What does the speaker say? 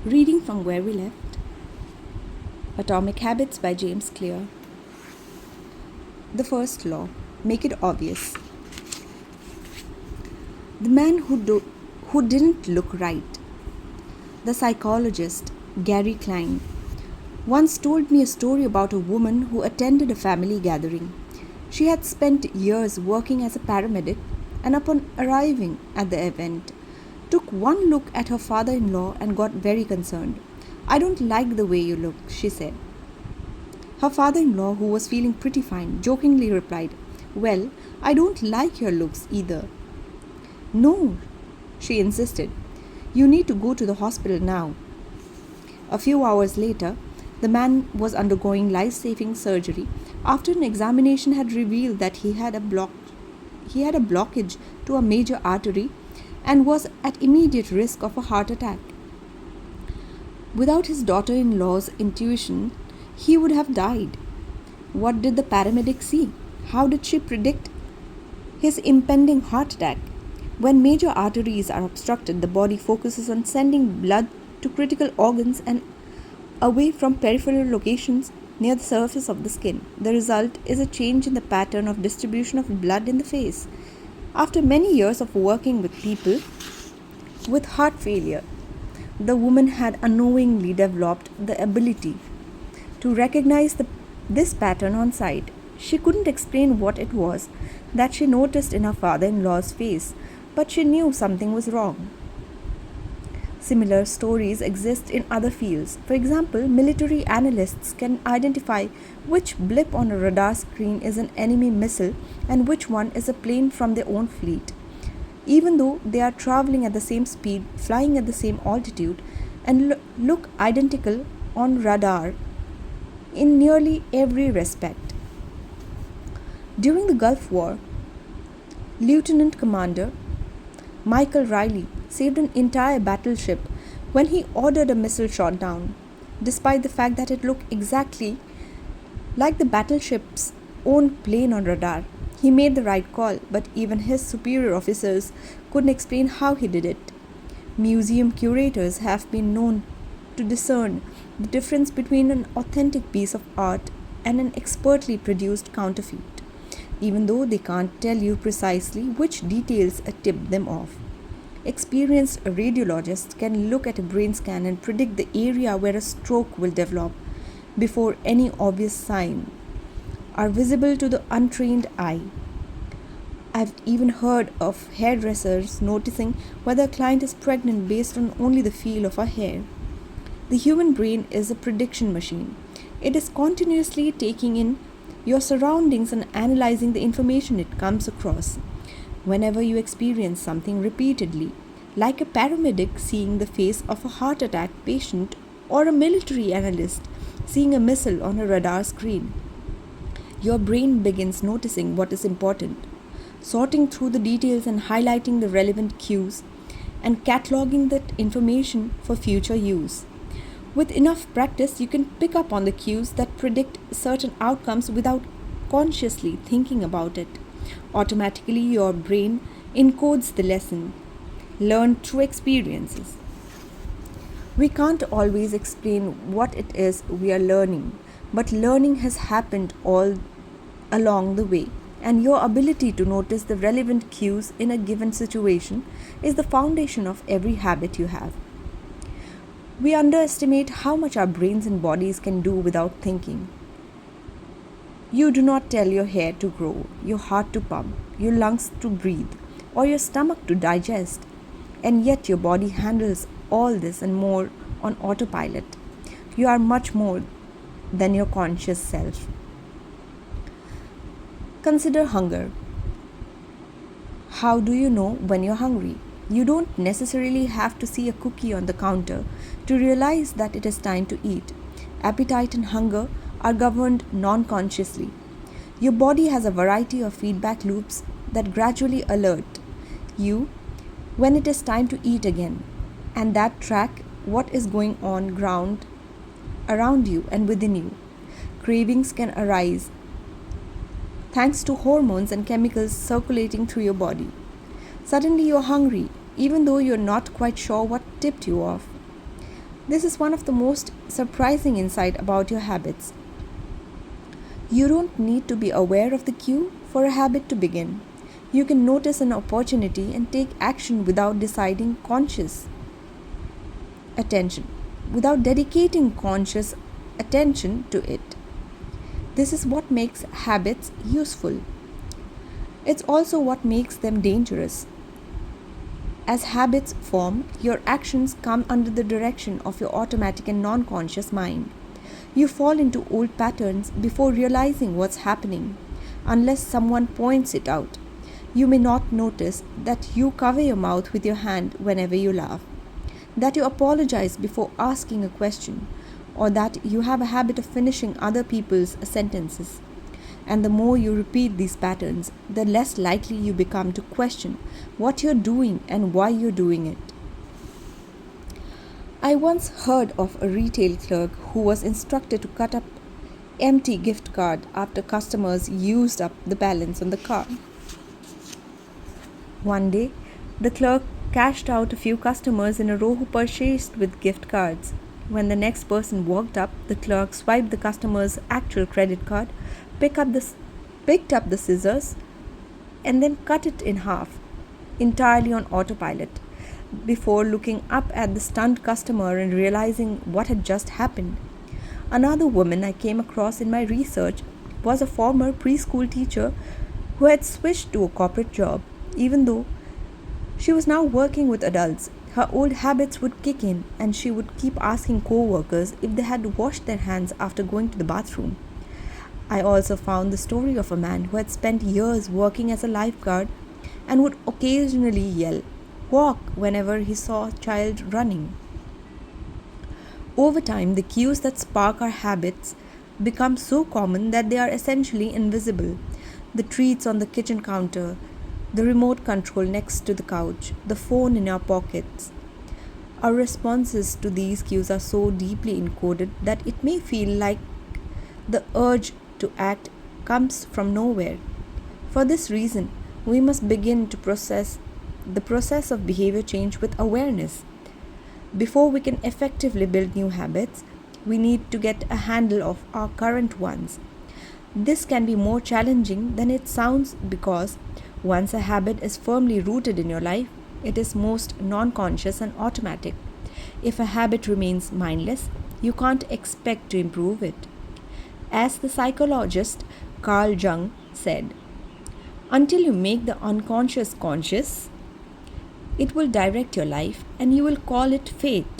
Reading from where we left, Atomic Habits by James Clear. The first law, make it obvious. The man who didn't look right. The psychologist, Gary Klein, once told me a story about a woman who attended a family gathering. She had spent years working as a paramedic and upon arriving at the event, took one look at her father-in-law and got very concerned. "I don't like the way you look," she said. Her father-in-law, who was feeling pretty fine, jokingly replied, "Well, I don't like your looks either." "No," she insisted. "You need to go to the hospital now." A few hours later, the man was undergoing life-saving surgery after an examination had revealed that he had a blockage to a major artery and was at immediate risk of a heart attack. Without his daughter-in-law's intuition, he would have died. What did the paramedic see? How did she predict his impending heart attack? When major arteries are obstructed, the body focuses on sending blood to critical organs and away from peripheral locations near the surface of the skin. The result is a change in the pattern of distribution of blood in the face. After many years of working with people with heart failure, the woman had unknowingly developed the ability to recognize this pattern on sight. She couldn't explain what it was that she noticed in her father-in-law's face, but she knew something was wrong. Similar stories exist in other fields. For example, military analysts can identify which blip on a radar screen is an enemy missile and which one is a plane from their own fleet, even though they are traveling at the same speed, flying at the same altitude, and look identical on radar in nearly every respect. During the Gulf War, Lieutenant Commander Michael Riley saved an entire battleship when he ordered a missile shot down, despite the fact that it looked exactly like the battleship's own plane on radar. He made the right call, but even his superior officers couldn't explain how he did it. Museum curators have been known to discern the difference between an authentic piece of art and an expertly produced counterfeit, even though they can't tell you precisely which details tipped them off. Experienced radiologists can look at a brain scan and predict the area where a stroke will develop before any obvious signs are visible to the untrained eye. I've even heard of hairdressers noticing whether a client is pregnant based on only the feel of her hair. The human brain is a prediction machine. It is continuously taking in your surroundings and analyzing the information it comes across. Whenever you experience something repeatedly, like a paramedic seeing the face of a heart attack patient or a military analyst seeing a missile on a radar screen, your brain begins noticing what is important, sorting through the details and highlighting the relevant cues, and cataloging that information for future use. With enough practice, you can pick up on the cues that predict certain outcomes without consciously thinking about it. Automatically, your brain encodes the lesson learned through experiences. We can't always explain what it is we are learning, but learning has happened all along the way, and your ability to notice the relevant cues in a given situation is the foundation of every habit you have. We underestimate how much our brains and bodies can do without thinking. You do not tell your hair to grow, your heart to pump, your lungs to breathe, or your stomach to digest, and yet your body handles all this and more on autopilot. You are much more than your conscious self. Consider hunger. How do you know when you're hungry? You don't necessarily have to see a cookie on the counter to realize that it is time to eat. Appetite and hunger are governed non-consciously. Your body has a variety of feedback loops that gradually alert you when it is time to eat again, and that track what is going on ground around you and within you. Cravings can arise thanks to hormones and chemicals circulating through your body. Suddenly you're hungry, even though you're not quite sure what tipped you off. This is one of the most surprising insight about your habits. You don't need to be aware of the cue for a habit to begin. You can notice an opportunity and take action without deciding conscious attention, without dedicating conscious attention to it. This is what makes habits useful. It's also what makes them dangerous. As habits form, your actions come under the direction of your automatic and non conscious mind. You fall into old patterns before realizing what's happening, unless someone points it out. You may not notice that you cover your mouth with your hand whenever you laugh, that you apologize before asking a question, or that you have a habit of finishing other people's sentences. And the more you repeat these patterns, the less likely you become to question what you're doing and why you're doing it. I once heard of a retail clerk who was instructed to cut up empty gift card after customers used up the balance on the card. One day, the clerk cashed out a few customers in a row who purchased with gift cards. When the next person walked up, the clerk swiped the customer's actual credit card, picked up the scissors, and then cut it in half, entirely on autopilot, before looking up at the stunned customer and realizing what had just happened. Another woman I came across in my research was a former preschool teacher who had switched to a corporate job. Even though she was now working with adults, her old habits would kick in and she would keep asking co-workers if they had washed their hands after going to the bathroom. I also found the story of a man who had spent years working as a lifeguard and would occasionally yell, "Walk," whenever he saw a child running. Over time, the cues that spark our habits become so common that they are essentially invisible. The treats on the kitchen counter, the remote control next to the couch, the phone in our pockets. Our responses to these cues are so deeply encoded that it may feel like the urge to act comes from nowhere. For this reason, we must begin to process the process of behavior change with awareness. Before we can effectively build new habits, we need to get a handle of our current ones. This can be more challenging than it sounds because once a habit is firmly rooted in your life, it is most non conscious and automatic. If a habit remains mindless, you can't expect to improve it. As the psychologist Carl Jung said, until you make the unconscious conscious, it will direct your life and you will call it faith.